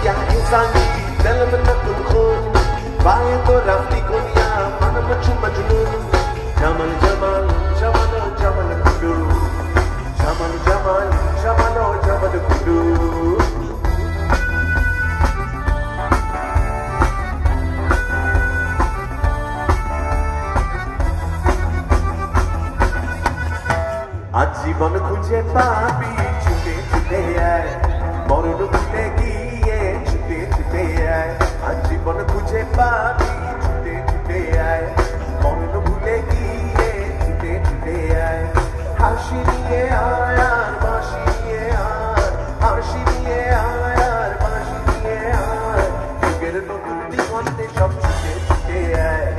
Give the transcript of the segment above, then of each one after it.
يا إنساني دل من الخون بايت رفتي كونيا من مجنون جمال جمال جمال جمال كدو جمال جمال جمال جمال كدو জীবন খুঁজে পাবি ছুটে ছুটে আয় মরণ ভুলে গিয়ে ছুটে ছুটে আয় আজ জীবন খুঁজে পাবি ছুটে ছুটে আয় মরণ ভুলে গিয়ে ছুটে ছুটে আয় হাসি নিয়ে আয় আর বাঁশি নিয়ে আয় হাসি নিয়ে আয় আর বাঁশি নিয়ে আয় যুগের নতুন দিগন্তে সব ছুটে ছুটে আয়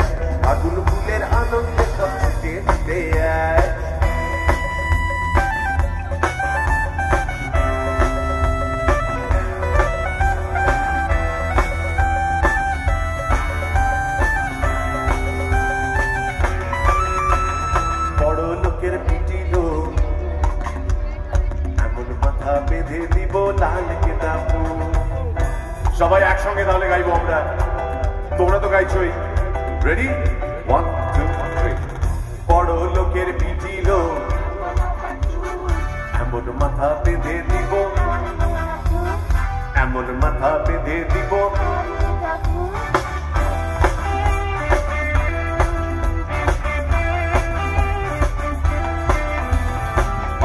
আগুন ফুলের আনন্দে সব ছুটে ছুটে আয় বেঁধে দিব লাল কেতাব সবাই একসঙ্গে তাহলে গাইবো আমরা তোমরা তো গাইছই রেডি 1 2 3 বড় লোকের পিটিল এমন মাথা বেঁধে দিব এমন মাথা বেঁধে দিব